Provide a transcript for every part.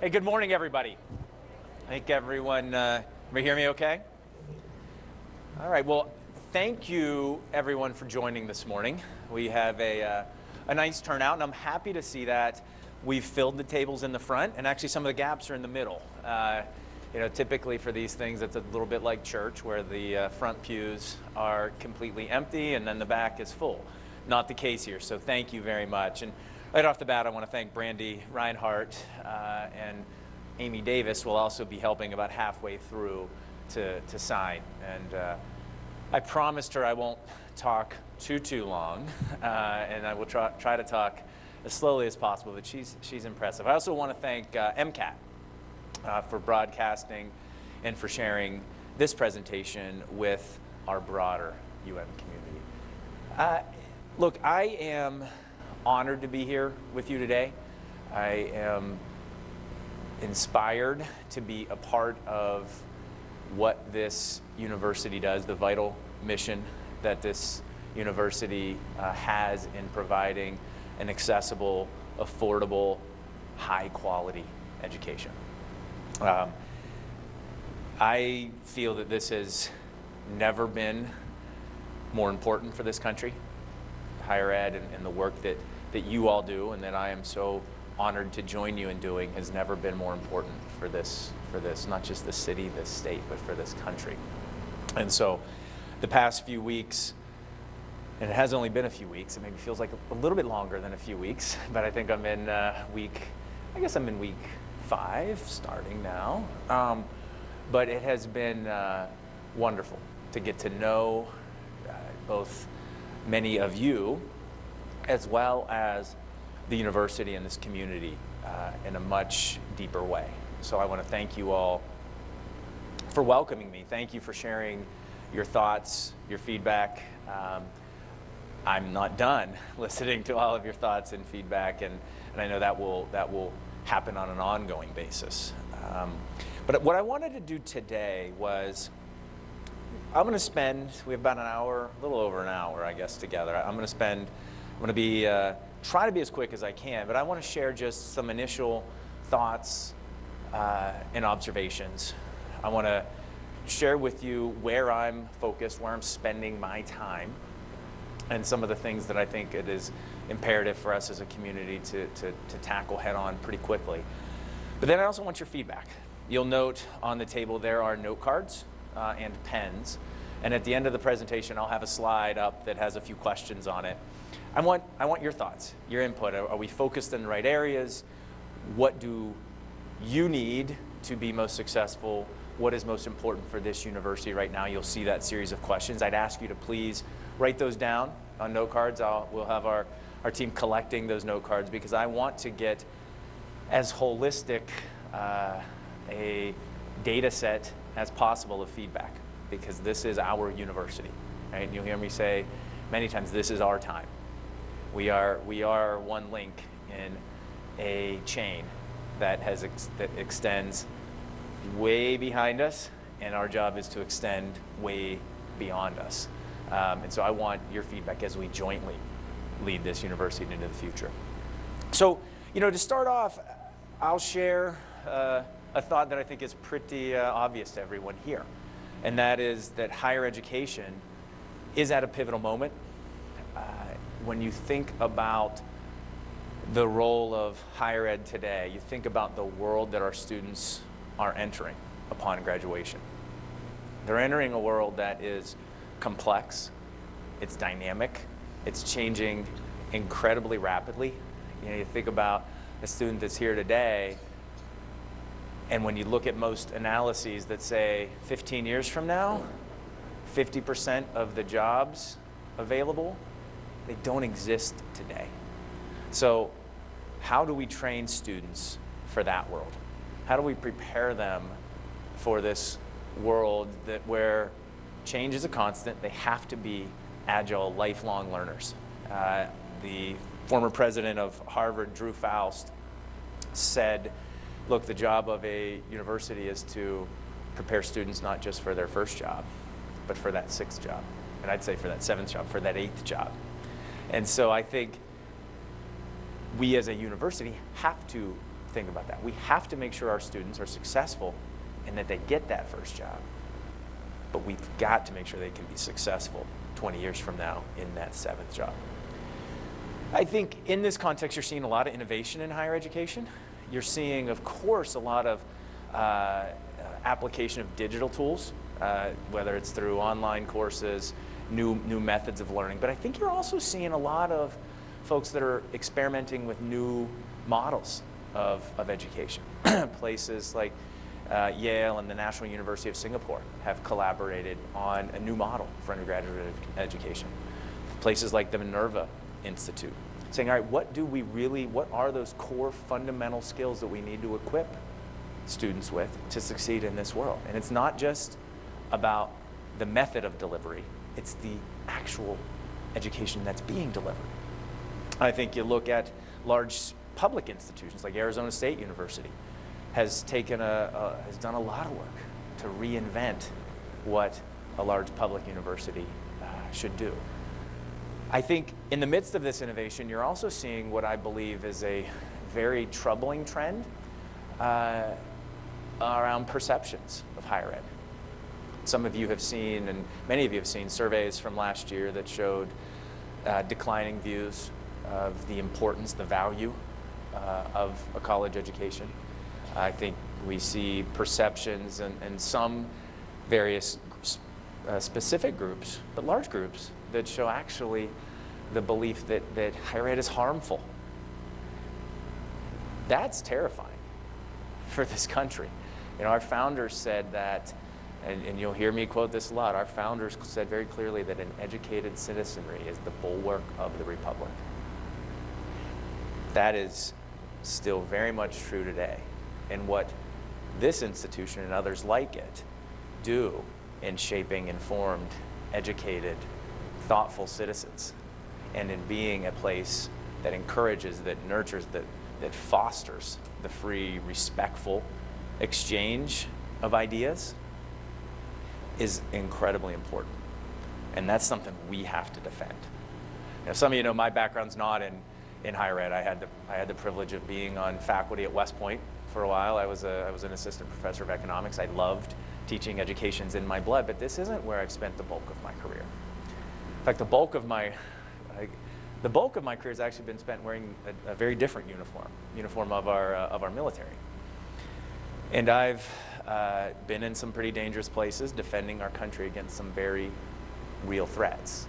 Hey, good morning, everybody. I think everyone, hear me okay? All right, well, thank you, everyone, for joining this morning. We have a nice turnout, and I'm happy to see that we've filled the tables in the front, and actually some of the gaps are in the middle. Typically for these things, it's a little bit like church, where the front pews are completely empty, and then the back is full. Not the case here, so thank you very much. And right off the bat, I want to thank Brandy Reinhardt and Amy Davis will also be helping about halfway through to sign. And I promised her I won't talk too long, and I will try to talk as slowly as possible, but she's impressive. I also want to thank MCAT for broadcasting and for sharing this presentation with our broader UM community. Look, I am honored to be here with you today. I am inspired to be a part of what this university does, the vital mission that this university has in providing an accessible, affordable, high-quality education. I feel that this has never been more important for this country. Higher ed and the work that you all do and that I am so honored to join you in doing has never been more important for this, not just the city, this state, but for this country. And so the past few weeks, and it has only been a few weeks, it maybe feels like a little bit longer than a few weeks, but I think I'm in week 5, starting now. But it has been wonderful to get to know both many of you, as well as the university and this community in a much deeper way. So I want to thank you all for welcoming me. Thank you for sharing your thoughts, your feedback. I'm not done listening to all of your thoughts and feedback, and I know that will happen on an ongoing basis. But what I wanted to do today was, we have about an hour, a little over an hour, I guess, together. I'm going to try to be as quick as I can, but I want to share just some initial thoughts and observations. I want to share with you where I'm focused, where I'm spending my time, and some of the things that I think it is imperative for us as a community to tackle head on pretty quickly. But then I also want your feedback. You'll note on the table there are note cards and pens. And at the end of the presentation, I'll have a slide up that has a few questions on it. I want your thoughts, your input. Are we focused in the right areas? What do you need to be most successful? What is most important for this university right now? You'll see that series of questions. I'd ask you to please write those down on note cards. We'll have our team collecting those note cards, because I want to get as holistic a data set as possible of feedback, because this is our university, right? You'll hear me say many times, this is our time. We are one link in a chain that extends way behind us, and our job is to extend way beyond us. And so I want your feedback as we jointly lead this university into the future. So, to start off, I'll share a thought that I think is pretty obvious to everyone here, and that is that higher education is at a pivotal moment. When you think about the role of higher ed today, you think about the world that our students are entering upon graduation. They're entering a world that is complex, it's dynamic, it's changing incredibly rapidly. You think about a student that's here today, and when you look at most analyses that say 15 years from now, 50% of the jobs available, they don't exist today. So how do we train students for that world? How do we prepare them for this world where change is a constant? They have to be agile, lifelong learners. The former president of Harvard, Drew Faust, said, look, the job of a university is to prepare students not just for their first job, but for that sixth job. And I'd say for that seventh job, for that eighth job. And so I think we as a university have to think about that. We have to make sure our students are successful and that they get that first job. But we've got to make sure they can be successful 20 years from now in that 7th job. I think in this context, you're seeing a lot of innovation in higher education. You're seeing, of course, a lot of application of digital tools, whether it's through online courses, new methods of learning. But I think you're also seeing a lot of folks that are experimenting with new models of education. Places like Yale and the National University of Singapore have collaborated on a new model for undergraduate education. Places like the Minerva Institute, saying, all right, what are those core fundamental skills that we need to equip students with to succeed in this world? And it's not just about the method of delivery, it's the actual education that's being delivered. I think you look at large public institutions like Arizona State University has done a lot of work to reinvent what a large public university should do. I think in the midst of this innovation, you're also seeing what I believe is a very troubling trend around perceptions of higher ed. Some of you have seen, and many of you have seen, surveys from last year that showed declining views of the importance, the value of a college education. I think we see perceptions and some various specific groups, but large groups, that show actually the belief that higher ed is harmful. That's terrifying for this country. You know, our founders said that, and you'll hear me quote this a lot, our founders said very clearly that an educated citizenry is the bulwark of the republic. That is still very much true today. And what this institution and others like it do in shaping informed, educated, thoughtful citizens, and in being a place that encourages, that nurtures, that fosters the free, respectful exchange of ideas, is incredibly important. And that's something we have to defend. Now, some of you know my background's not in higher ed. I had the privilege of being on faculty at West Point for a while. I was an assistant professor of economics. I loved teaching. Education's in my blood, but this isn't where I've spent the bulk of my career. In fact, the bulk of my career has actually been spent wearing a very different uniform of our military. And I've been in some pretty dangerous places defending our country against some very real threats.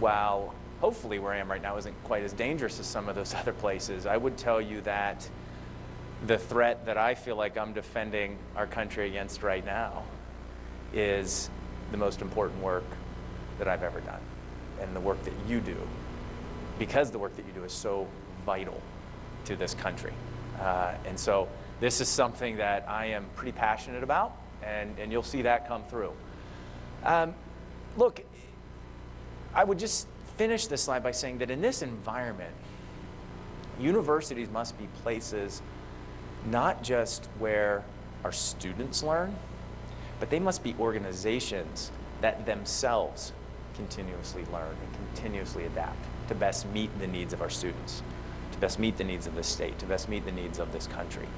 While hopefully where I am right now isn't quite as dangerous as some of those other places, I would tell you that the threat that I feel like I'm defending our country against right now is the most important work that I've ever done, and the work that you do, because the work that you do is so vital to this country. And so this is something that I am pretty passionate about, and you'll see that come through. Look, I would just finish this slide by saying that in this environment, universities must be places not just where our students learn, but they must be organizations that themselves continuously learn and continuously adapt to best meet the needs of our students, to best meet the needs of this state, to best meet the needs of this country.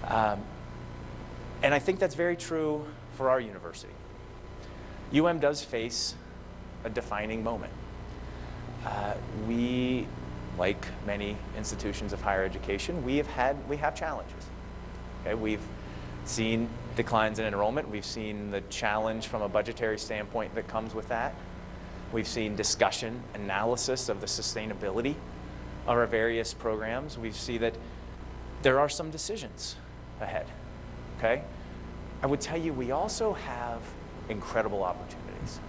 And I think that's very true for our university. UM does face a defining moment. We, like many institutions of higher education, we have challenges. Okay? We've seen declines in enrollment. We've seen the challenge from a budgetary standpoint that comes with that. We've seen discussion, analysis of the sustainability of our various programs. We see that there are some decisions ahead. Okay? I would tell you we also have incredible opportunities.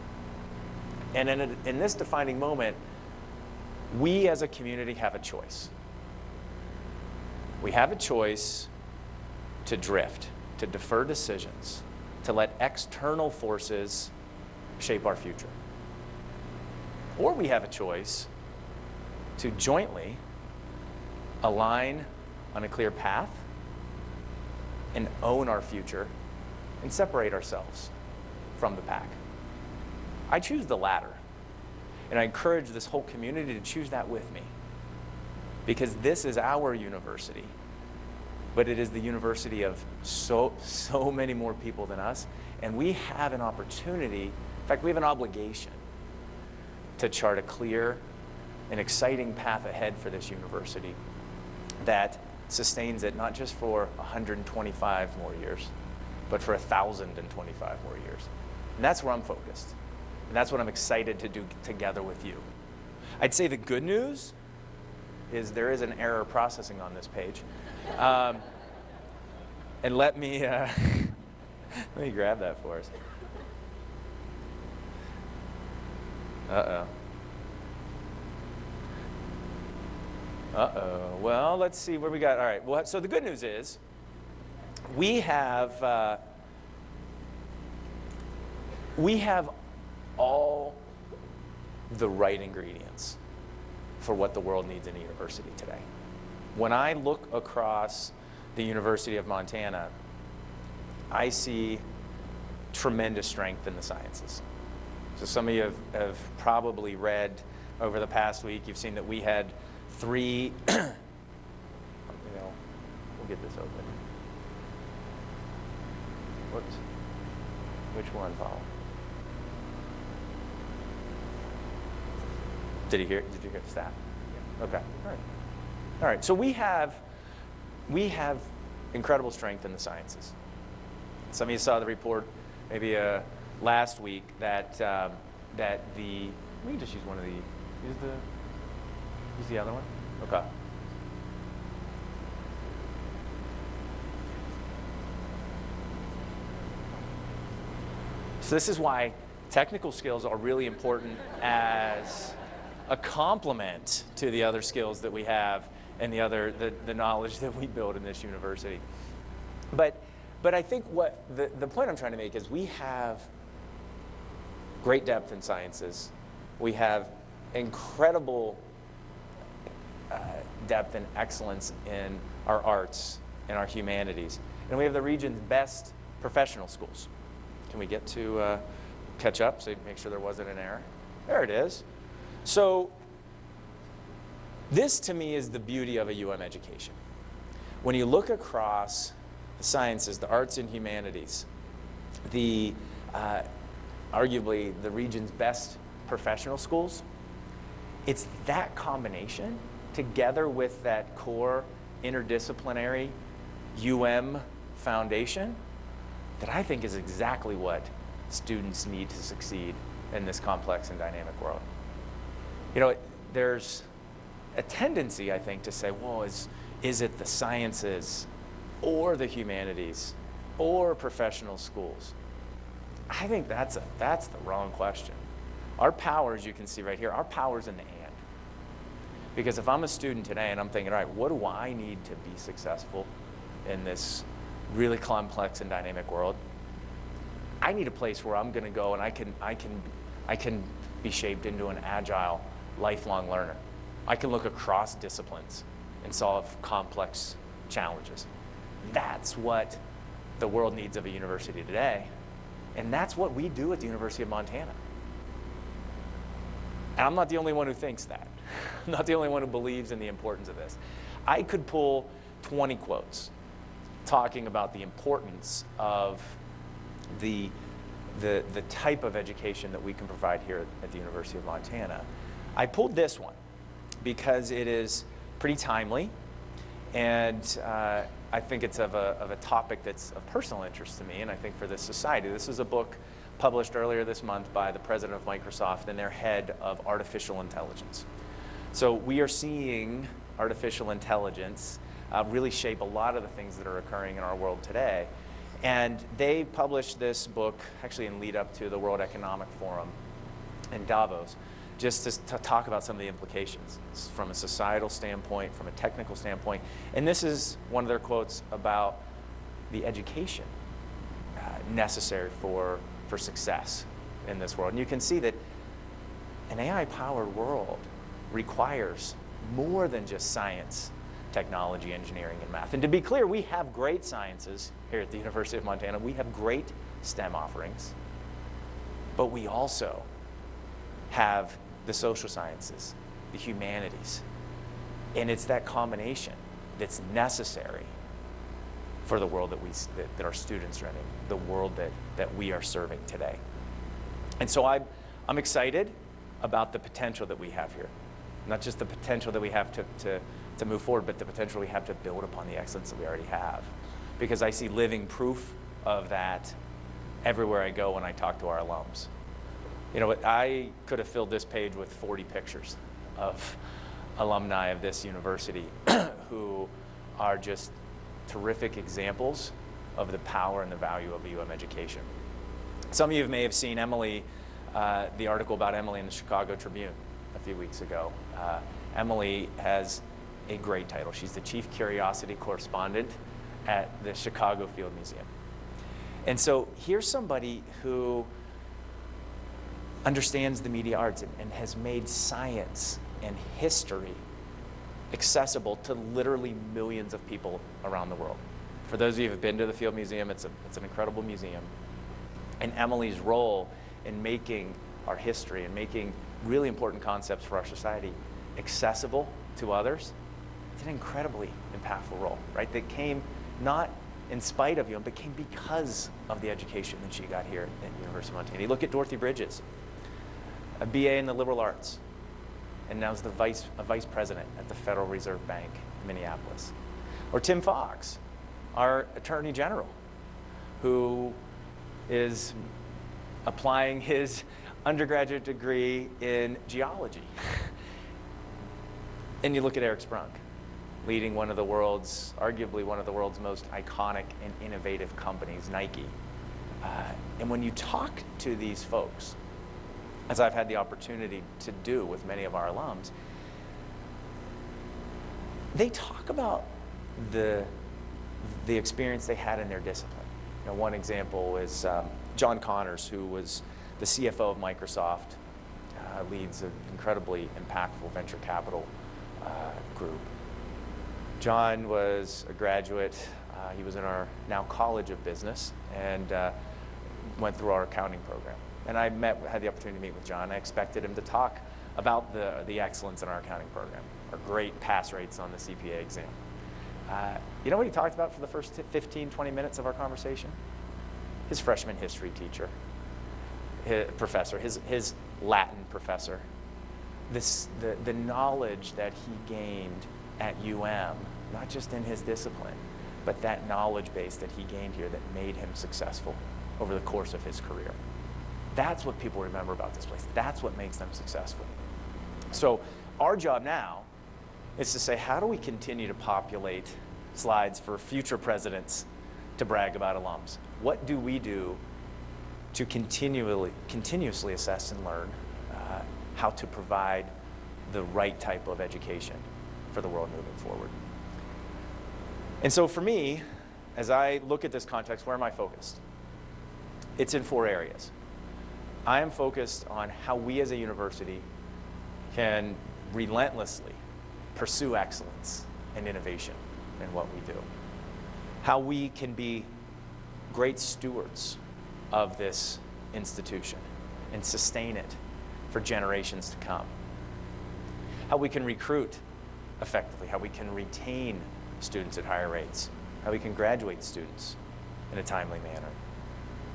And in this defining moment, we as a community have a choice. We have a choice to drift, to defer decisions, to let external forces shape our future. Or we have a choice to jointly align on a clear path and own our future and separate ourselves from the pack. I choose the latter. And I encourage this whole community to choose that with me. because this is our university, but it is the university of so many more people than us, and we have an opportunity, in fact, we have an obligation to chart a clear and exciting path ahead for this university that sustains it not just for 125 more years, but for 1,025 more years. And that's where I'm focused. And that's what I'm excited to do together with you. I'd say the good news is there is an error processing on this page. And let me grab that for us. Well, let's see where we got. All right. Well, so the good news is we have all the right ingredients for what the world needs in a university today. When I look across the University of Montana, I see tremendous strength in the sciences. So some of you have probably read over the past week, you've seen that we had 3, we'll get this open. Whoops. Which one, Paul? Did you hear staff? Yeah. Okay. All right. So we have incredible strength in the sciences. Some of you saw the report maybe last week that we can just use one of the use the other one. Okay. So this is why technical skills are really important as a complement to the other skills that we have and the knowledge that we build in this university. But I think what the point I'm trying to make is we have great depth in sciences. We have incredible depth and excellence in our arts and our humanities. And we have the region's best professional schools. Can we get to catch up so make sure there wasn't an error? There it is. So this to me is the beauty of a UM education. When you look across the sciences, the arts and humanities, arguably the region's best professional schools, it's that combination together with that core interdisciplinary UM foundation that I think is exactly what students need to succeed in this complex and dynamic world. You know, there's a tendency, I think, to say, well, is it the sciences or the humanities or professional schools? I think that's the wrong question. Our power, as you can see right here, our power's in the and. Because if I'm a student today and I'm thinking, all right, what do I need to be successful in this really complex and dynamic world? I need a place where I'm going to go and I can be shaped into an agile, lifelong learner. I can look across disciplines and solve complex challenges. That's what the world needs of a university today. And that's what we do at the University of Montana. And I'm not the only one who thinks that. I'm not the only one who believes in the importance of this. I could pull 20 quotes talking about the importance of the type of education that we can provide here at the University of Montana. I pulled this one because it is pretty timely, and I think it's of a topic that's of personal interest to me, and I think for this society. This is a book published earlier this month by the president of Microsoft and their head of artificial intelligence. So we are seeing artificial intelligence really shape a lot of the things that are occurring in our world today. And they published this book actually in lead up to the World Economic Forum in Davos, just to talk about some of the implications from a societal standpoint, from a technical standpoint. And this is one of their quotes about the education necessary for success in this world. And you can see that an AI-powered world requires more than just science, technology, engineering, and math. And to be clear, we have great sciences here at the University of Montana. We have great STEM offerings, but we also have the social sciences, the humanities, And it's that combination that's necessary for the world that our students are in, the world that we are serving today. And so I'm excited about the potential that we have here. Not just the potential that we have to move forward, but the potential we have to build upon the excellence that we already have. Because I see living proof of that everywhere I go when I talk to our alums. You know, I could have filled this page with 40 pictures of alumni of this university who are just terrific examples of the power and the value of a UM education. Some of you may have seen Emily, the article about Emily in the Chicago Tribune a few weeks ago. Emily has a great title. She's the Chief Curiosity Correspondent at the Chicago Field Museum. And so here's somebody who understands the media arts and has made science and history accessible to literally millions of people around the world. For those of you who have been to the Field Museum, it's an incredible museum. And Emily's role in making our history and making really important concepts for our society accessible to others, it's an incredibly impactful role, right? That came not in spite of but came because of the education that she got here at University of Montana. You look at Dorothy Bridges, a BA in the liberal arts, and now is a vice president at the Federal Reserve Bank in Minneapolis. Or Tim Fox, our Attorney General, who is applying his undergraduate degree in geology. And you look at Eric Sprunk, leading arguably one of the world's most iconic and innovative companies, Nike. And when you talk to these folks, as I've had the opportunity to do with many of our alums, they talk about the experience they had in their discipline. You know, one example is John Connors, who was the CFO of Microsoft, leads an incredibly impactful venture capital group. John was a graduate. He was in our now College of Business and went through our accounting program. And I had the opportunity to meet with John. I expected him to talk about the excellence in our accounting program, our great pass rates on the CPA exam. You know what he talked about for the first 15, 20 minutes of our conversation? His freshman history teacher, his Latin professor. The knowledge that he gained at UM, not just in his discipline, but that knowledge base that he gained here that made him successful over the course of his career. That's what people remember about this place. That's what makes them successful. So our job now is to say, how do we continue to populate slides for future presidents to brag about alums? What do we do to continuously assess and learn how to provide the right type of education for the world moving forward? And so for me, as I look at this context, where am I focused? It's in 4 areas. I am focused on how we as a university can relentlessly pursue excellence and innovation in what we do. How we can be great stewards of this institution and sustain it for generations to come. How we can recruit effectively, how we can retain students at higher rates, how we can graduate students in a timely manner.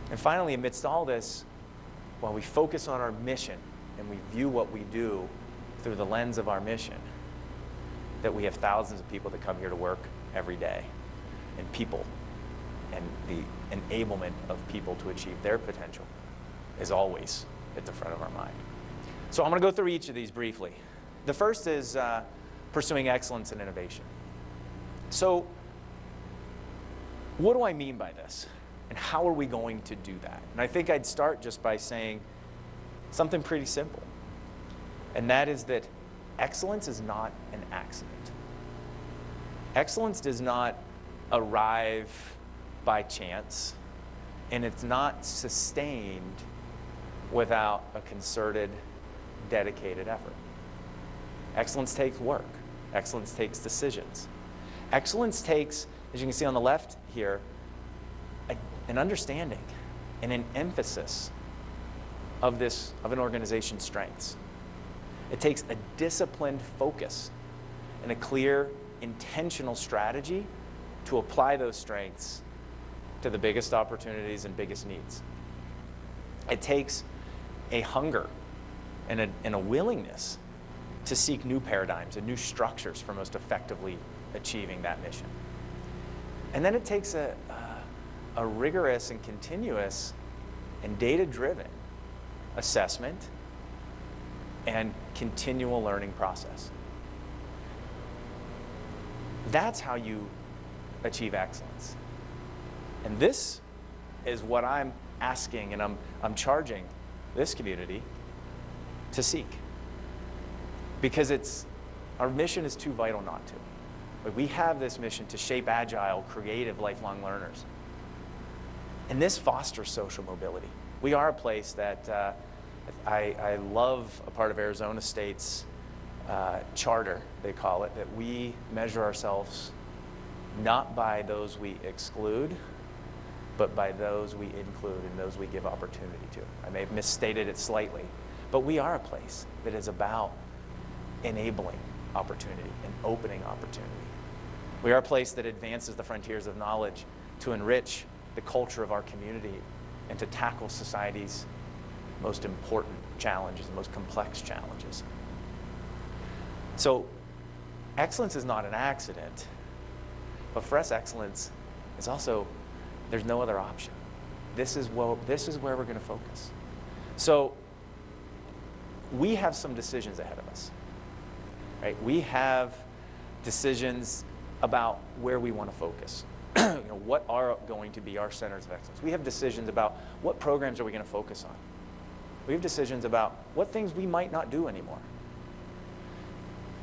And finally, amidst all this, while we focus on our mission and we view what we do through the lens of our mission, that we have thousands of people that come here to work every day, and people and the enablement of people to achieve their potential is always at the front of our mind. So I'm going to go through each of these briefly. The first is pursuing excellence and innovation. So what do I mean by this? And how are we going to do that? And I think I'd start just by saying something pretty simple. And that is that excellence is not an accident. Excellence does not arrive by chance, and it's not sustained without a concerted, dedicated effort. Excellence takes work. Excellence takes decisions. Excellence takes, as you can see on the left here, an understanding and an emphasis of an organization's strengths. It takes a disciplined focus and a clear, intentional strategy to apply those strengths to the biggest opportunities and biggest needs. It takes a hunger and a willingness to seek new paradigms and new structures for most effectively achieving that mission. And then it takes a rigorous and continuous and data-driven assessment and continual learning process. That's how you achieve excellence. And this is what I'm asking and I'm charging this community to seek. Because our mission is too vital not to. But we have this mission to shape agile, creative, lifelong learners. And this fosters social mobility. We are a place that I love a part of Arizona State's charter, they call it, that we measure ourselves not by those we exclude, but by those we include and those we give opportunity to. I may have misstated it slightly, but we are a place that is about enabling opportunity and opening opportunity. We are a place that advances the frontiers of knowledge to enrich the culture of our community and to tackle society's most important challenges, the most complex challenges. So excellence is not an accident, but for us, excellence is also, there's no other option. This is where we're going to focus. So we have some decisions ahead of us, right? We have decisions about where we want to focus. What are going to be our centers of excellence? We have decisions about what programs are we going to focus on. We have decisions about what things we might not do anymore.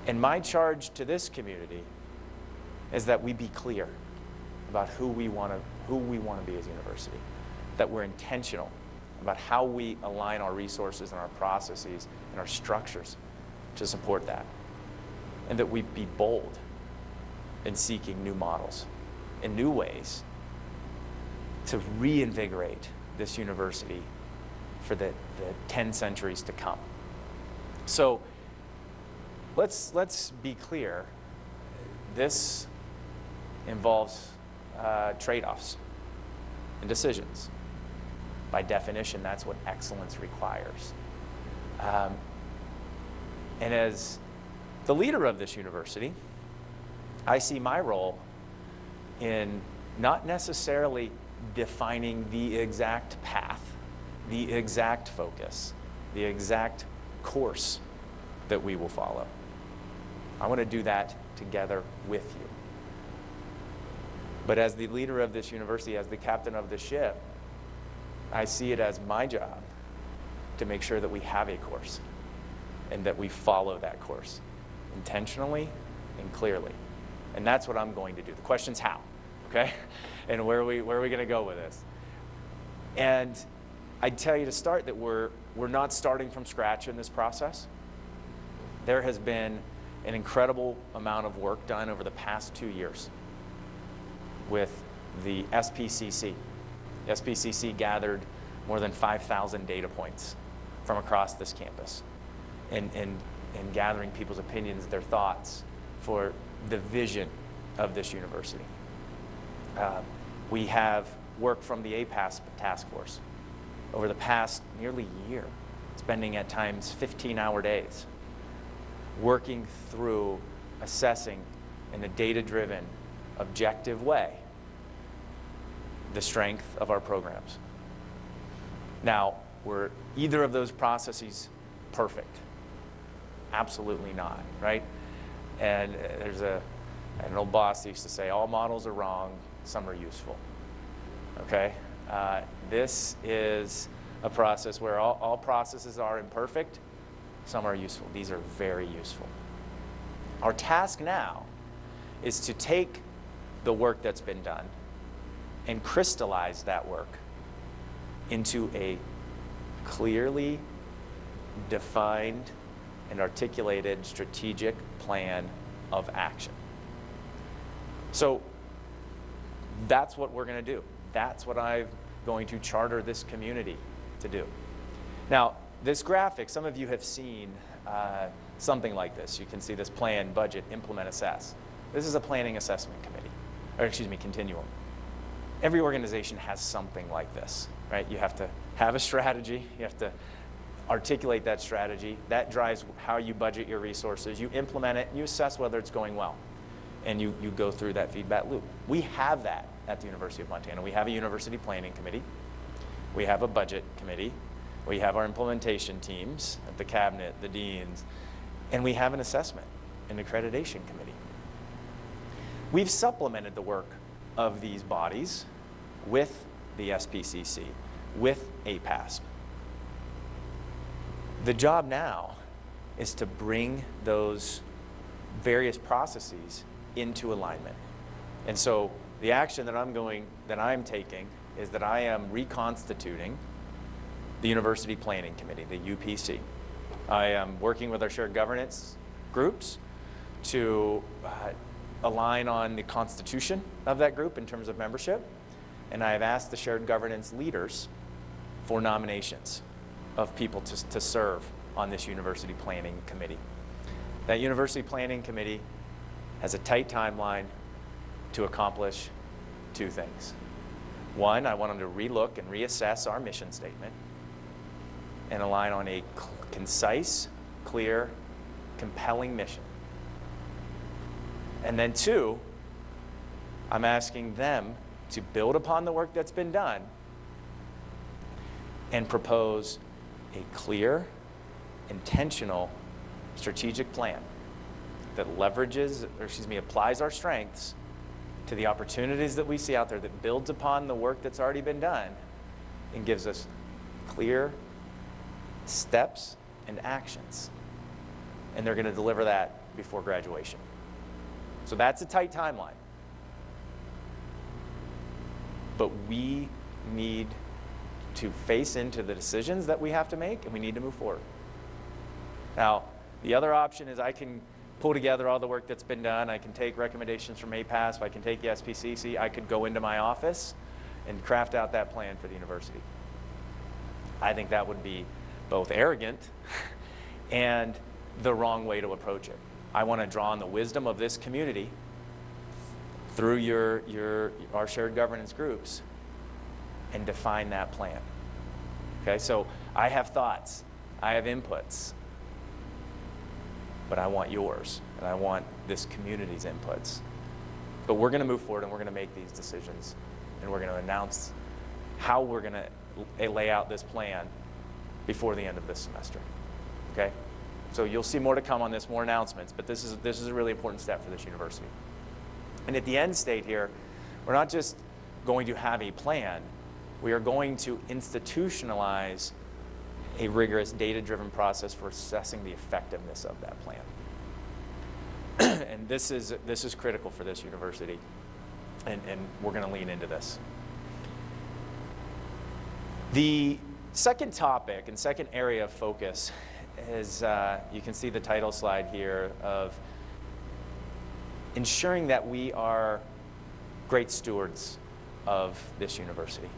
And my charge to this community is that we be clear about who we want to be as a university, that we're intentional about how we align our resources and our processes and our structures to support that, and that we be bold in seeking new models and new ways to reinvigorate this university for the 10 centuries to come. So let's be clear. This involves trade-offs and decisions. By definition, that's what excellence requires. And as the leader of this university, I see my role in not necessarily defining the exact path, the exact focus, the exact course that we will follow. I want to do that together with you. But as the leader of this university, as the captain of the ship, I see it as my job to make sure that we have a course and that we follow that course intentionally and clearly. And that's what I'm going to do. The question's how, okay? And where are we going to go with this? And I'd tell you to start that we're not starting from scratch in this process. There has been an incredible amount of work done over the past 2 years with the SPCC. The SPCC gathered more than 5,000 data points from across this campus and gathering people's opinions, their thoughts for the vision of this university. We have work from the APAS task force over the past nearly year, spending at times 15-hour days, working through assessing in a data-driven, objective way the strength of our programs. Now, were either of those processes perfect? Absolutely not, right? And there's an old boss that used to say, all models are wrong, some are useful, okay? This is a process where all processes are imperfect, some are useful. These are very useful. Our task now is to take the work that's been done and crystallize that work into a clearly defined and articulated strategic plan of action. So that's what we're going to do. That's what I'm going to charter this community to do. Now, this graphic, some of you have seen something like this. You can see this plan, budget, implement, assess. This is a planning assessment committee, or excuse me, continuum. Every organization has something like this, right? You have to have a strategy. You have to articulate that strategy. That drives how you budget your resources. You implement it, and you assess whether it's going well. And you go through that feedback loop. We have that at the University of Montana. We have a university planning committee. We have a budget committee. We have our implementation teams at the cabinet, the deans, and we have an assessment and accreditation committee. We've supplemented the work of these bodies with the SPCC, with APASP. The job now is to bring those various processes into alignment. And so the action that I'm taking is that I am reconstituting the University Planning Committee, the UPC. I am working with our shared governance groups to align on the constitution of that group in terms of membership. And I have asked the shared governance leaders for nominations of people to serve on this University Planning Committee. That University Planning Committee has a tight timeline to accomplish two things. One, I want them to relook and reassess our mission statement and align on a concise, clear, compelling mission. And then two, I'm asking them to build upon the work that's been done and propose a clear, intentional, strategic plan that applies our strengths to the opportunities that we see out there, that builds upon the work that's already been done and gives us clear steps and actions. And they're going to deliver that before graduation. So that's a tight timeline. But we need to face into the decisions that we have to make, and we need to move forward. Now, the other option is I can pull together all the work that's been done. I can take recommendations from APASP. I can take the SPCC. I could go into my office and craft out that plan for the university. I think that would be both arrogant and the wrong way to approach it. I want to draw on the wisdom of this community through our shared governance groups and define that plan. Okay, so I have thoughts, I have inputs, but I want yours, and I want this community's inputs. But we're going to move forward, and we're going to make these decisions, and we're going to announce how we're going to lay out this plan before the end of this semester. Okay? So you'll see more to come on this, more announcements, but this is a really important step for this university. And at the end state here, we're not just going to have a plan, we are going to institutionalize a rigorous data-driven process for assessing the effectiveness of that plan. And this is critical for this university, and we're going to lean into this. The second topic and second area of focus is, you can see the title slide here, of ensuring that we are great stewards of this university,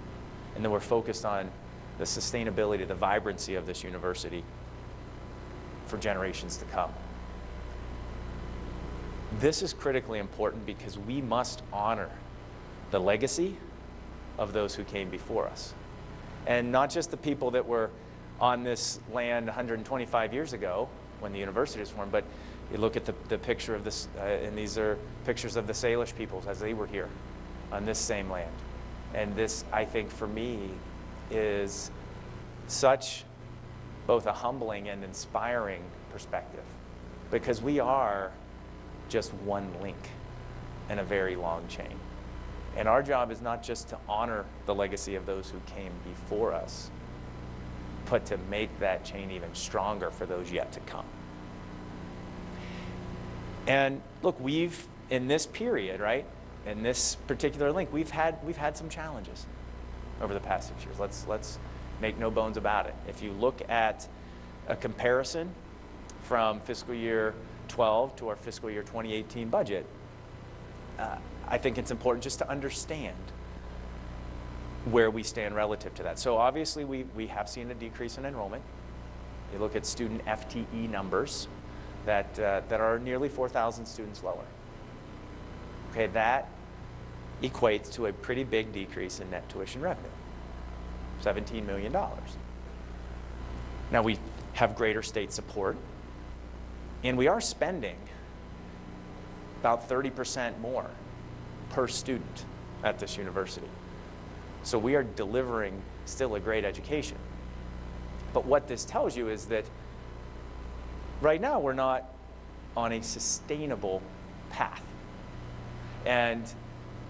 and that we're focused on the sustainability, the vibrancy of this university for generations to come. This is critically important because we must honor the legacy of those who came before us. And not just the people that were on this land 125 years ago when the university was formed, but you look at the picture of this, and these are pictures of the Salish peoples as they were here on this same land. And this, I think, for me, is such both a humbling and inspiring perspective, because we are just one link in a very long chain. And our job is not just to honor the legacy of those who came before us, but to make that chain even stronger for those yet to come. And look, we've, in this period, right, in this particular link, we've had some challenges over the past 6 years. Let's make no bones about it. If you look at a comparison from fiscal year 12 to our fiscal year 2018 budget, I think it's important just to understand where we stand relative to that. So obviously we have seen a decrease in enrollment. You look at student FTE numbers that are nearly 4,000 students lower. Okay, that equates to a pretty big decrease in net tuition revenue, $17 million. Now we have greater state support, and we are spending about 30% more per student at this university. So we are delivering still a great education. But what this tells you is that right now we're not on a sustainable path. And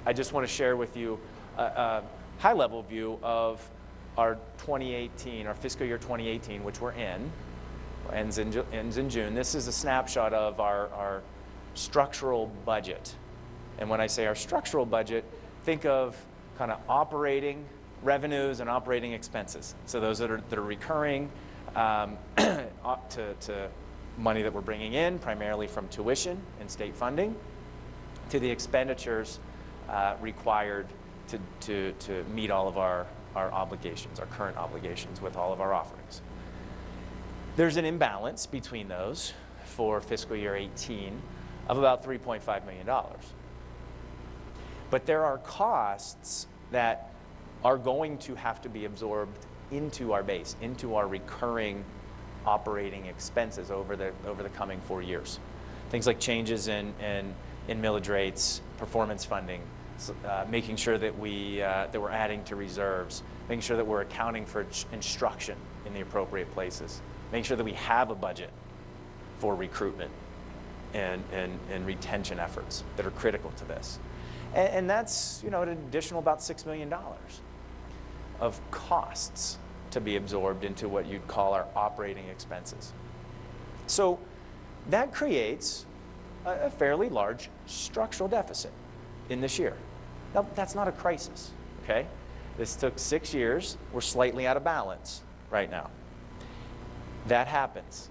I just want to share with you a high-level view of our 2018, our fiscal year 2018, which we're in, ends in June. This is a snapshot of our structural budget. And when I say our structural budget, think of kind of operating revenues and operating expenses. So those that are recurring to money that we're bringing in, primarily from tuition and state funding, to the expenditures required to meet all of our obligations, our current obligations with all of our offerings. There's an imbalance between those for fiscal year 18 of about $3.5 million. But there are costs that are going to have to be absorbed into our base, into our recurring operating expenses over the coming 4 years. Things like changes in millage rates, performance funding, making sure that we're adding to reserves, making sure that we're accounting for instruction in the appropriate places, making sure that we have a budget for recruitment and retention efforts that are critical to this. And that's, an additional about $6 million of costs to be absorbed into what you'd call our operating expenses. So that creates a fairly large structural deficit in this year. Now, that's not a crisis, okay? This took 6 years. We're slightly out of balance right now. That happens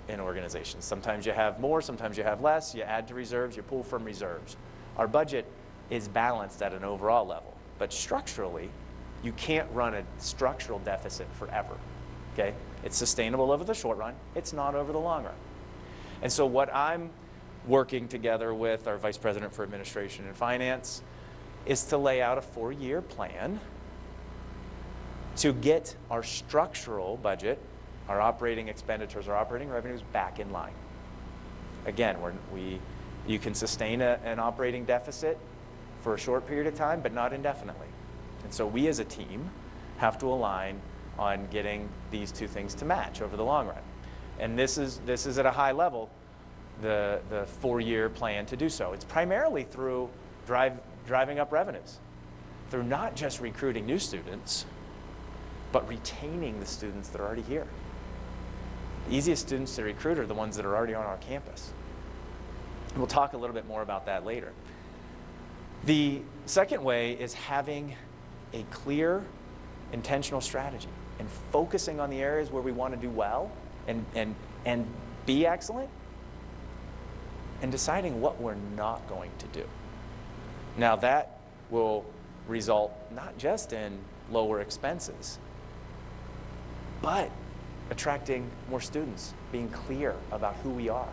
in organizations. Sometimes you have more, sometimes you have less. You add to reserves, you pull from reserves. Our budget is balanced at an overall level, but structurally, you can't run a structural deficit forever, okay? It's sustainable over the short run. It's not over the long run. And so what I'm working together with our Vice President for Administration and Finance is to lay out a 4-year plan to get our structural budget, our operating expenditures, our operating revenues back in line. Again, you can sustain an operating deficit for a short period of time, but not indefinitely. And so we as a team have to align on getting these two things to match over the long run. And this is at a high level, the 4-year plan to do so. It's primarily through driving up revenues, through not just recruiting new students, but retaining the students that are already here. The easiest students to recruit are the ones that are already on our campus. And we'll talk a little bit more about that later. The second way is having a clear, intentional strategy and focusing on the areas where we want to do well and be excellent, and deciding what we're not going to do. Now that will result not just in lower expenses, but attracting more students, being clear about who we are,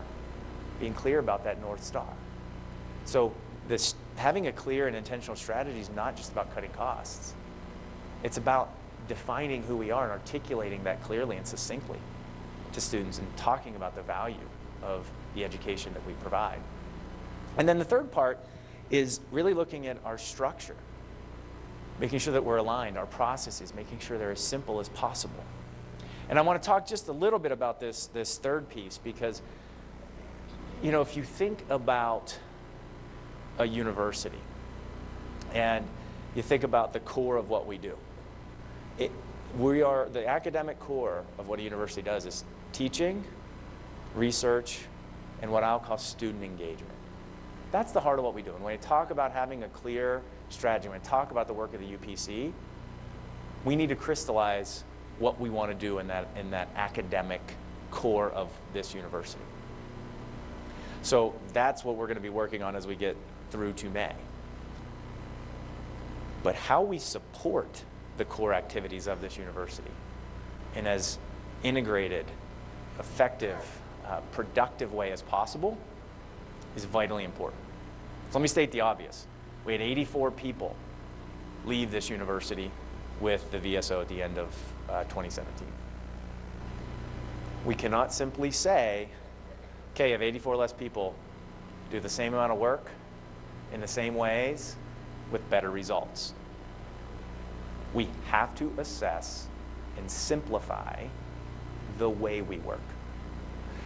being clear about that North Star. So having a clear and intentional strategy is not just about cutting costs. It's about defining who we are and articulating that clearly and succinctly to students and talking about the value of the education that we provide. And then the third part is really looking at our structure, making sure that we're aligned, our processes, making sure they're as simple as possible. And I want to talk just a little bit about this third piece because, if you think about a university and you think about the core of what we do, the academic core of what a university does is teaching, research, and what I'll call student engagement. That's the heart of what we do. And when we talk about having a clear strategy, when we talk about the work of the UPC, we need to crystallize what we want to do in that academic core of this university. So that's what we're going to be working on as we get through to May. But how we support the core activities of this university in as integrated effective, productive way as possible is vitally important. So let me state the obvious. We had 84 people leave this university with the VSO at the end of 2017. We cannot simply say, okay, you have 84 less people, do the same amount of work in the same ways with better results. We have to assess and simplify the way we work.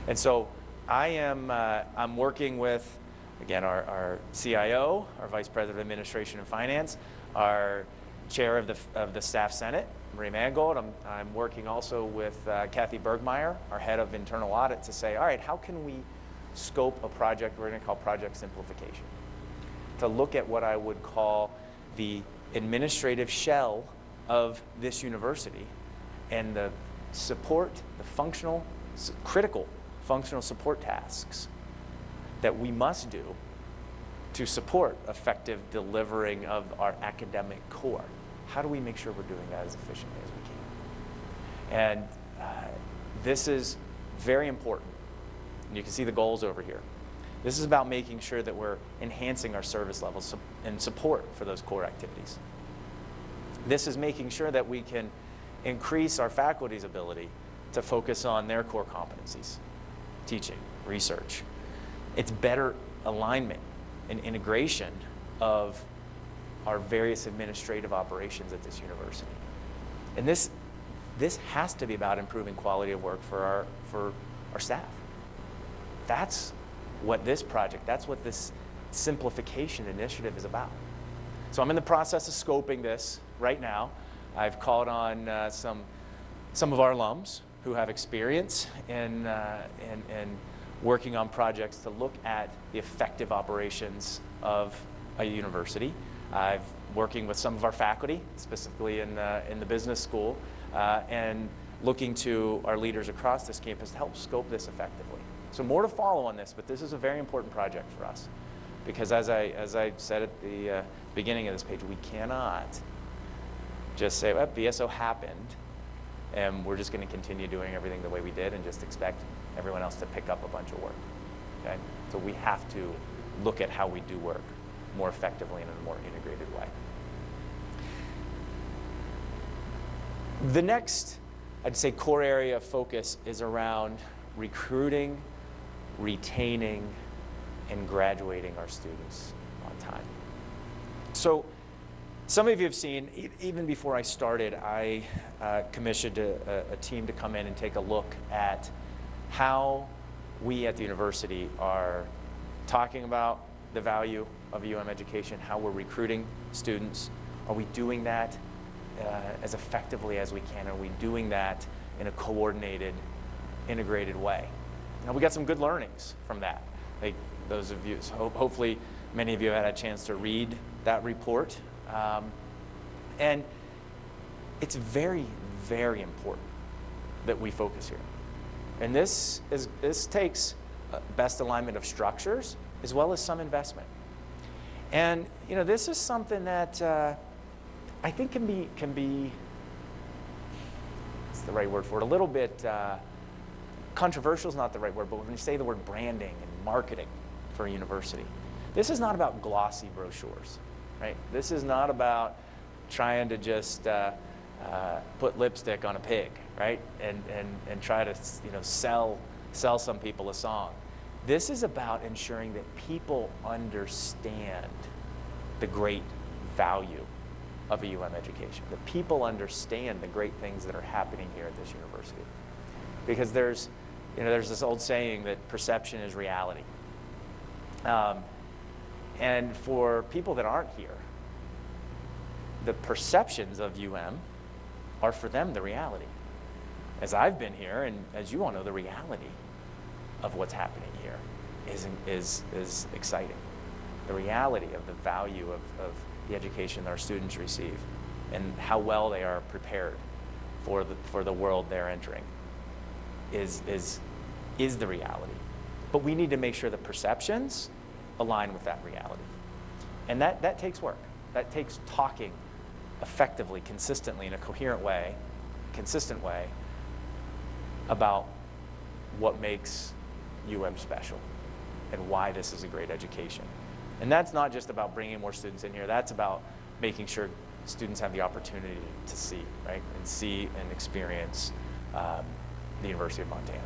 And so I'm working with, again, our CIO, our Vice President of Administration and Finance, our Chair of the Staff Senate, Marie Mangold. I'm working also with Kathy Bergmeyer, our Head of Internal Audit, to say, all right, how can we scope a project we're going to call Project Simplification? To look at what I would call the administrative shell of this university and the support, the critical functional support tasks that we must do to support effective delivering of our academic core. How do we make sure we're doing that as efficiently as we can? And this is very important. And you can see the goals over here. This is about making sure that we're enhancing our service levels and support for those core activities. This is making sure that we can increase our faculty's ability to focus on their core competencies, teaching, research. It's better alignment and integration of our various administrative operations at this university. And this has to be about improving quality of work for our staff. That's what this project, that's what this simplification initiative is about. So I'm in the process of scoping this right now. I've called on some of our alums who have experience in working on projects to look at the effective operations of a university. I'm working with some of our faculty, specifically in the business school, and looking to our leaders across this campus to help scope this effectively. So more to follow on this, but this is a very important project for us. Because as I said at the beginning of this page, we cannot just say, well, VSO happened, and we're just going to continue doing everything the way we did and just expect everyone else to pick up a bunch of work. Okay? So we have to look at how we do work more effectively and in a more integrated way. The next, I'd say, core area of focus is around recruiting, retaining, and graduating our students on time. So some of you have seen, even before I started, I commissioned a team to come in and take a look at how we at the university are talking about the value of UM education, how we're recruiting students. Are we doing that as effectively as we can? Are we doing that in a coordinated, integrated way? Now, we got some good learnings from that. Like those of you, so hopefully many of you have had a chance to read that report. And it's very, very important that we focus here. And this takes best alignment of structures as well as some investment. And this is something that I think can be, what's the right word for it, a little bit controversial is not the right word, but when you say the word branding and marketing for a university, this is not about glossy brochures, right? This is not about trying to just put lipstick on a pig, right? And try to sell some people a song. This is about ensuring that people understand the great value of a UM education. That people understand the great things that are happening here at this university. Because there's this old saying that perception is reality. And for people that aren't here, the perceptions of UM are for them the reality. As I've been here, and as you all know, the reality of what's happening here is exciting. The reality of the value of the education that our students receive and how well they are prepared for the world they're entering is the reality. But we need to make sure the perceptions align with that reality. And that takes work. That takes talking effectively, consistently, in a coherent way, consistent way, about what makes special and why this is a great education. And that's not just about bringing more students in here, that's about making sure students have the opportunity to see, right? And see and experience the University of Montana.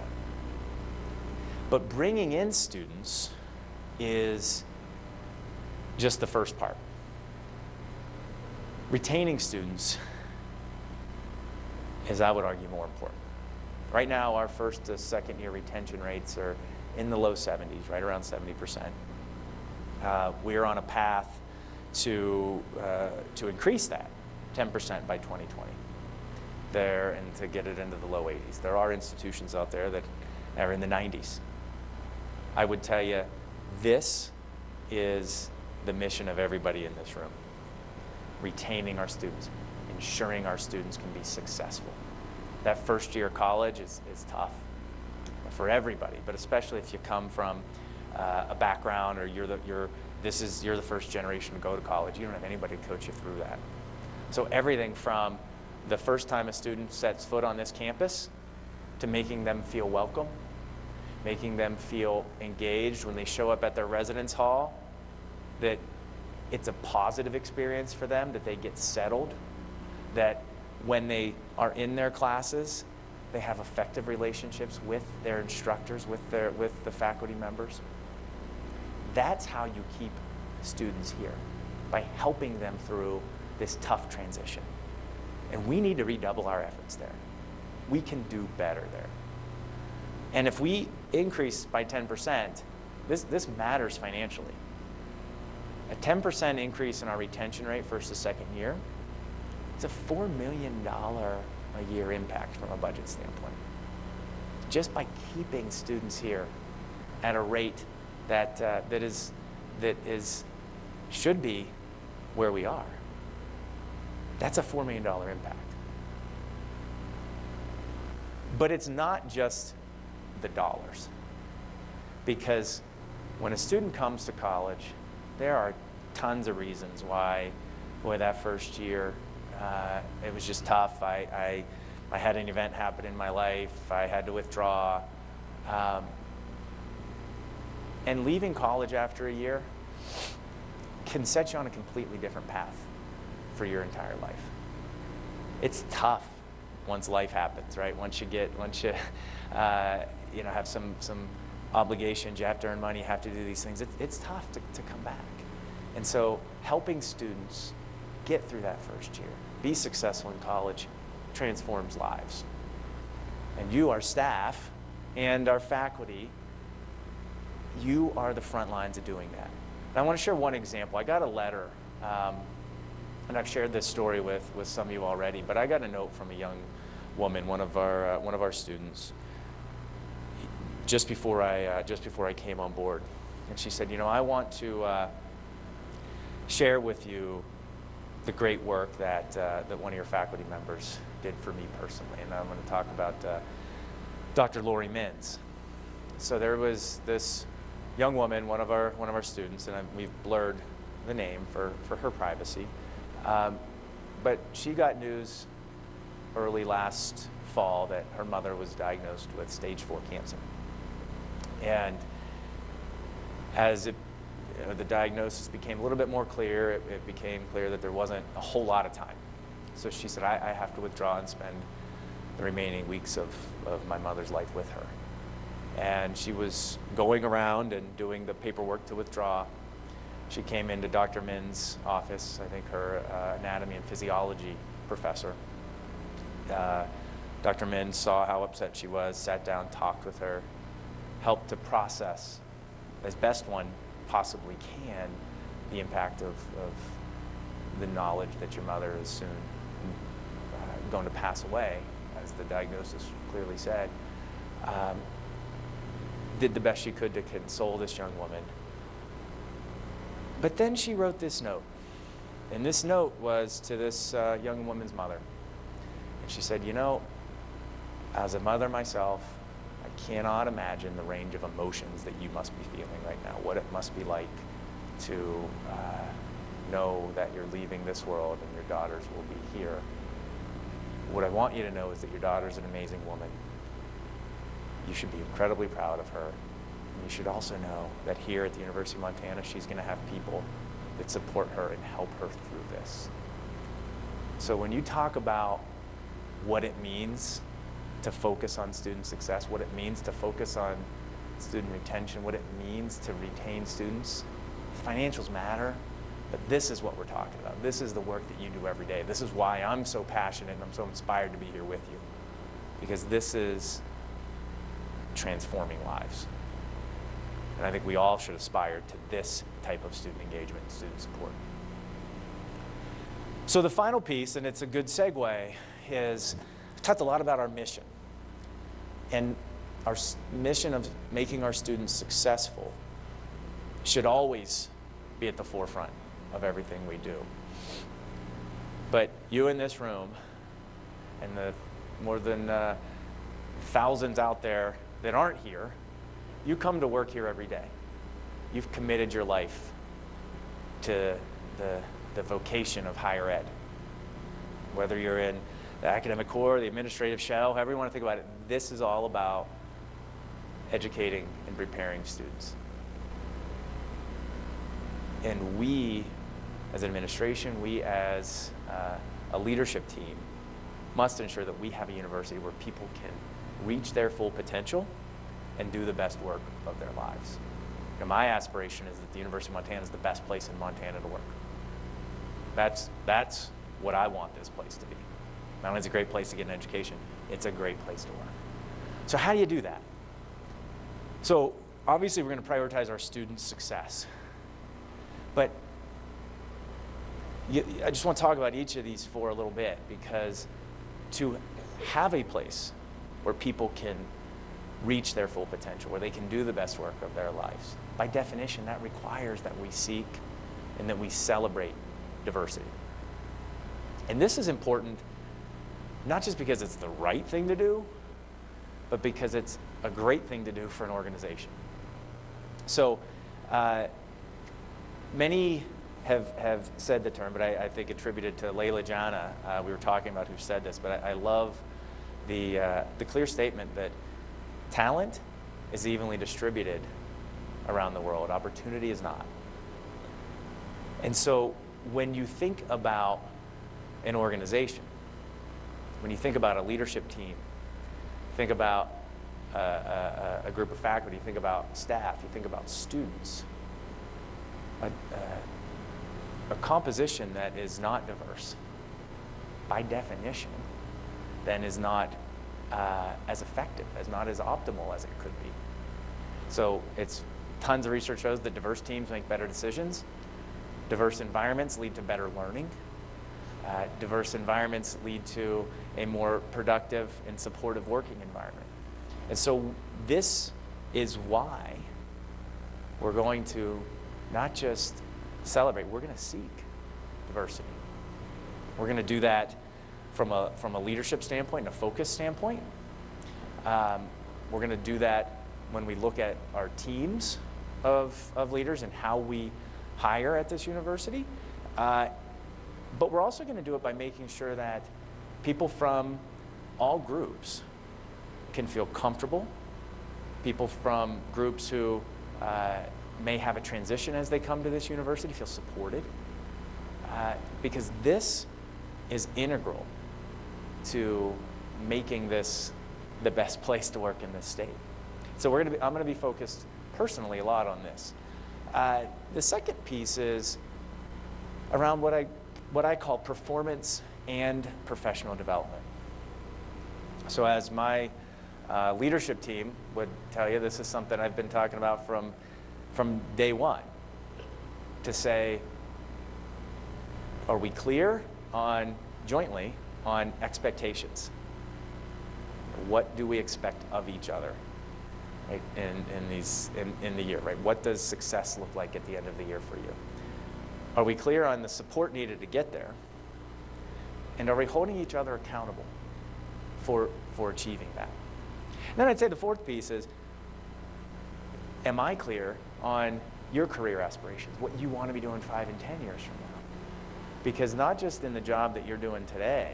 But bringing in students is just the first part. Retaining students is, I would argue, more important. Right now, our first to second year retention rates are in the low 70s, right around 70%. We're on a path to increase that 10% by 2020 there, and to get it into the low 80s. There are institutions out there that are in the 90s. I would tell you, this is the mission of everybody in this room. Retaining our students, ensuring our students can be successful. That first year of college is tough for everybody, but especially if you come from a background, or you're the first generation to go to college. You don't have anybody to coach you through that. So everything from the first time a student sets foot on this campus to making them feel welcome, making them feel engaged when they show up at their residence hall, that it's a positive experience for them, that they get settled, that when they are in their classes, they have effective relationships with their instructors, with the faculty members. That's how you keep students here, by helping them through this tough transition. And we need to redouble our efforts there. We can do better there. And if we increase by 10%, this matters financially. A 10% increase in our retention rate first to second year, it's a $4 million a year impact from a budget standpoint. Just by keeping students here at a rate that should be where we are. That's a $4 million impact. But it's not just the dollars. Because when a student comes to college, there are tons of reasons why, boy, that first year, it was just tough. I had an event happen in my life. I had to withdraw. And leaving college after a year can set you on a completely different path for your entire life. It's tough once life happens, right? Once you have some obligations, you have to earn money, you have to do these things. It's tough to come back. And so helping students get through that first year, be successful in college, transforms lives. And you, our staff, and our faculty, you are the front lines of doing that. And I want to share one example. I got a letter, and I've shared this story with some of you already, but I got a note from a young woman, one of our students, just before I came on board. And she said, I want to share with you the great work that one of your faculty members did for me personally. And I'm going to talk about Dr. Lori Mins. So there was this young woman, one of our students, and we've blurred the name for her privacy. But she got news early last fall that her mother was diagnosed with stage 4 cancer. And as the diagnosis became a little bit more clear, it became clear that there wasn't a whole lot of time. So she said, I have to withdraw and spend the remaining weeks of my mother's life with her. And she was going around and doing the paperwork to withdraw. She came into Dr. Min's office, I think her anatomy and physiology professor. Dr. Min saw how upset she was, sat down, talked with her, helped to process as best one possibly can the impact of the knowledge that your mother is soon going to pass away, as the diagnosis clearly said. Did the best she could to console this young woman. But then she wrote this note. And this note was to this young woman's mother. And she said, as a mother myself, I cannot imagine the range of emotions that you must be feeling right now, what it must be like to know that you're leaving this world and your daughters will be here. What I want you to know is that your daughter's an amazing woman. you should be incredibly proud of her. And you should also know that here at the University of Montana, she's going to have people that support her and help her through this. So when you talk about what it means to focus on student success, what it means to focus on student retention, what it means to retain students, financials matter, but this is what we're talking about. This is the work that you do every day. This is why I'm so passionate and I'm so inspired to be here with you, because this is transforming lives. And I think we all should aspire to this type of student engagement and student support. So the final piece, and it's a good segue, is we talked a lot about our mission. And our mission of making our students successful should always be at the forefront of everything we do. But you in this room, and the more than thousands out there that aren't here, you come to work here every day. You've committed your life to the vocation of higher ed. Whether you're in the academic core, the administrative shell, however you want to think about it, this is all about educating and preparing students. And we, as an administration, we as a leadership team, must ensure that we have a university where people can reach their full potential and do the best work of their lives. And my aspiration is that the University of Montana is the best place in Montana to work. That's what I want this place to be. Not only is it a great place to get an education, it's a great place to work. So how do you do that? So obviously we're going to prioritize our students' success. But I just want to talk about each of these for a little bit, because to have a place where people can reach their full potential, where they can do the best work of their lives, by definition, that requires that we seek and that we celebrate diversity. And this is important, not just because it's the right thing to do, but because it's a great thing to do for an organization. So many have said the term, but I think attributed to Layla Jana, we were talking about who said this, but I love the clear statement that talent is evenly distributed around the world. Opportunity is not. And so when you think about an organization, when you think about a leadership team, think about a group of faculty, think about staff, you think about students, a composition that is not diverse, by definition, then is not as effective, not as optimal as it could be. So it's tons of research shows that diverse teams make better decisions. Diverse environments lead to better learning. Diverse environments lead to a more productive and supportive working environment. And so this is why we're going to not just celebrate, we're going to seek diversity. We're going to do that from a leadership standpoint and a focus standpoint. We're going to do that when we look at our teams of leaders and how we hire at this university. But we're also going to do it by making sure that people from all groups can feel comfortable. People from groups who may have a transition as they come to this university feel supported. Because this is integral to making this the best place to work in this state. So I'm going to be focused personally a lot on this. The second piece is around what I call performance and professional development. So as my leadership team would tell you, this is something I've been talking about from day one, to say, are we clear jointly on expectations? What do we expect of each other, right, in the year, right? What does success look like at the end of the year for you? Are we clear on the support needed to get there? And are we holding each other accountable for achieving that? And then I'd say the fourth piece is, am I clear on your career aspirations, what you want to be doing 5 and 10 years from now? Because not just in the job that you're doing today,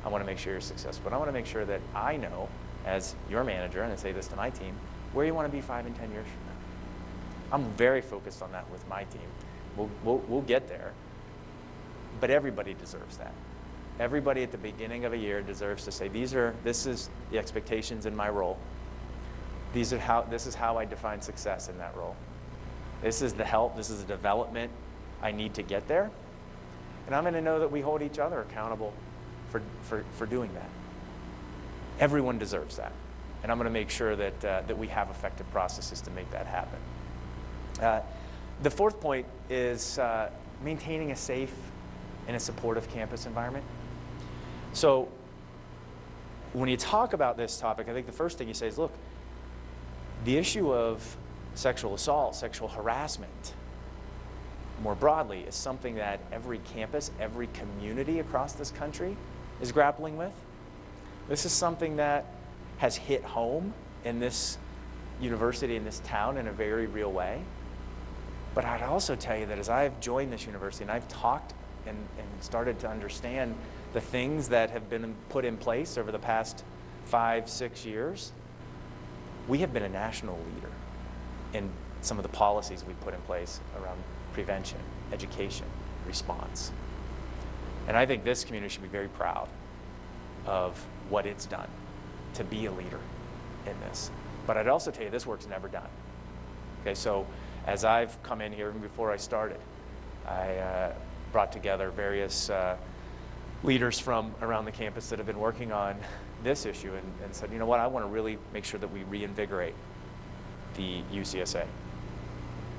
I want to make sure you're successful, but I want to make sure that I know as your manager, and I say this to my team, where you want to be 5 and 10 years from now. I'm very focused on that with my team. We'll get there, but everybody deserves that. Everybody at the beginning of a year deserves to say, this is the expectations in my role. This is how I define success in that role. This is the help, this is the development I need to get there. And I'm going to know that we hold each other accountable for doing that. Everyone deserves that. And I'm going to make sure that we have effective processes to make that happen. The fourth point is maintaining a safe and a supportive campus environment. So when you talk about this topic, I think the first thing you say is, look, the issue of sexual assault, sexual harassment, more broadly, is something that every campus, every community across this country is grappling with. This is something that has hit home in this university, in this town, in a very real way. But I'd also tell you that as I've joined this university and I've talked and started to understand the things that have been put in place over the past 5-6 years, we have been a national leader in some of the policies we put in place around prevention, education, response. And I think this community should be very proud of what it's done to be a leader in this. But I'd also tell you this work's never done. Okay, so as I've come in here, even before I started, I brought together various leaders from around the campus that have been working on this issue and said, you know what, I want to really make sure that we reinvigorate the UCSA,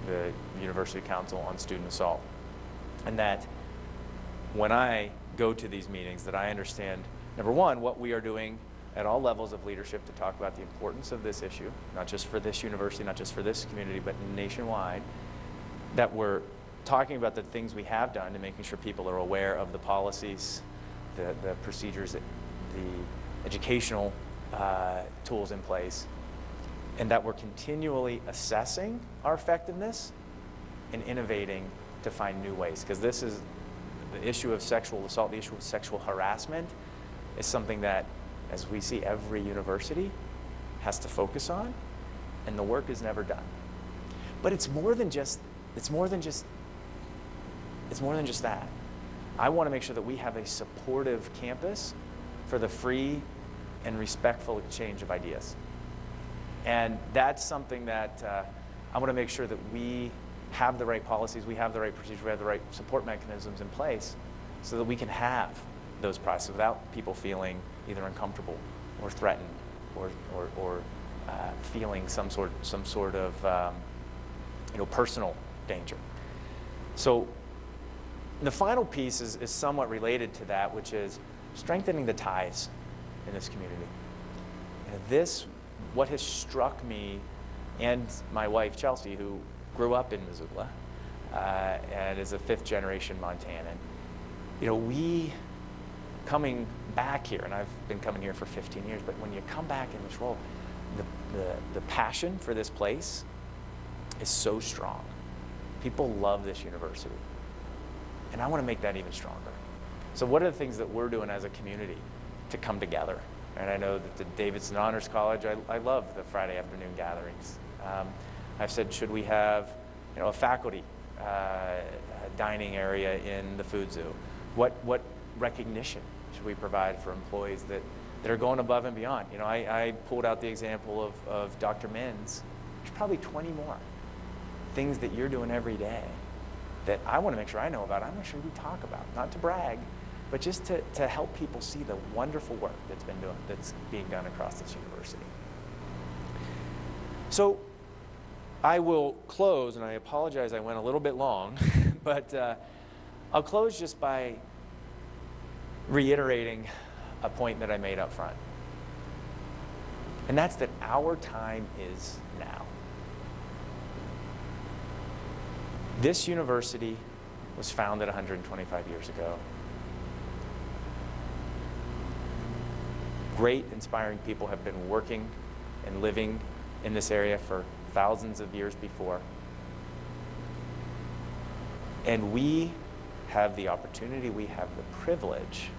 the University Council on Student Assault. And that when I go to these meetings, that I understand, number one, what we are doing at all levels of leadership to talk about the importance of this issue, not just for this university, not just for this community, but nationwide, that we're talking about the things we have done and making sure people are aware of the policies, the procedures, the educational tools in place, and that we're continually assessing our effectiveness and innovating to find new ways. Because this is the issue of sexual assault, the issue of sexual harassment is something that, as we see, every university has to focus on, and the work is never done. But it's more than just that. I want to make sure that we have a supportive campus for the free and respectful exchange of ideas. And that's something that I want to make sure that we have the right policies, we have the right procedures, we have the right support mechanisms in place so that we can have those processes without people feeling either uncomfortable or threatened or feeling some sort of personal danger. So the final piece is somewhat related to that, which is strengthening the ties in this community. And what has struck me and my wife, Chelsea, who grew up in Missoula and is a 5th-generation Montanan, we coming back here, and I've been coming here for 15 years, but when you come back in this role, the passion for this place is so strong. People love this university. And I want to make that even stronger. So what are the things that we're doing as a community to come together? And I know that the Davidson Honors College, I love the Friday afternoon gatherings. I've said, should we have a faculty dining area in the food zoo? What recognition should we provide for employees that are going above and beyond? I pulled out the example of Dr. Mins. There's probably 20 more things that you're doing every day that I want to make sure I know about, I want to make sure we talk about, not to brag, but just to help people see the wonderful work that's being done across this university. So I will close, and I apologize I went a little bit long, but I'll close just by reiterating a point that I made up front. And that's that our time is now. This university was founded 125 years ago. Great, inspiring people have been working and living in this area for thousands of years before. And we have the opportunity, we have the privilege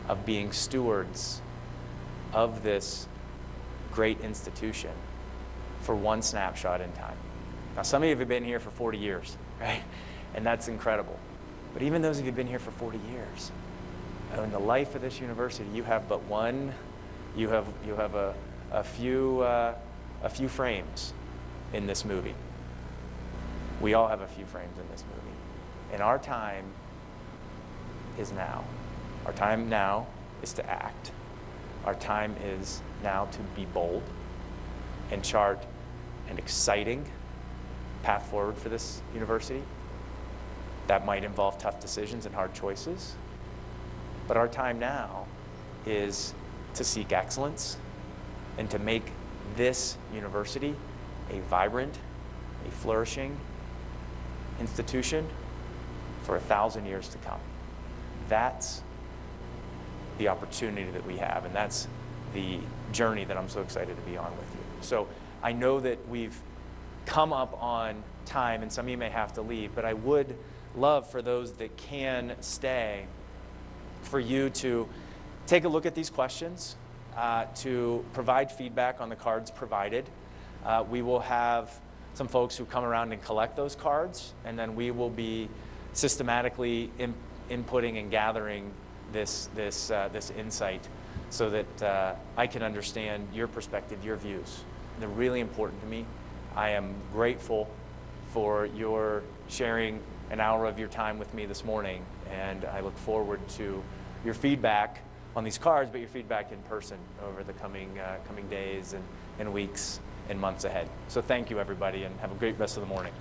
of being stewards of this great institution for one snapshot in time. Now, some of you have been here for 40 years, right? And that's incredible. But even those of you who've been here for 40 years, in the life of this university, you have but one, you have a few frames in this movie. We all have a few frames in this movie. And our time is now. Our time now is to act. Our time is now to be bold and chart an exciting path forward for this university. That might involve tough decisions and hard choices. But our time now is to seek excellence and to make this university a vibrant, a flourishing institution for 1,000 years to come. That's the opportunity that we have, and that's the journey that I'm so excited to be on with you. So I know that we've come up on time, and some of you may have to leave, but I would love for those that can stay, for you to take a look at these questions, to provide feedback on the cards provided. We will have some folks who come around and collect those cards, and then we will be systematically inputting and gathering this insight so that I can understand your perspective, your views. They're really important to me. I am grateful for your sharing an hour of your time with me this morning, and I look forward to your feedback on these cards, but your feedback in person over the coming days and weeks and months ahead. So thank you, everybody, and have a great rest of the morning.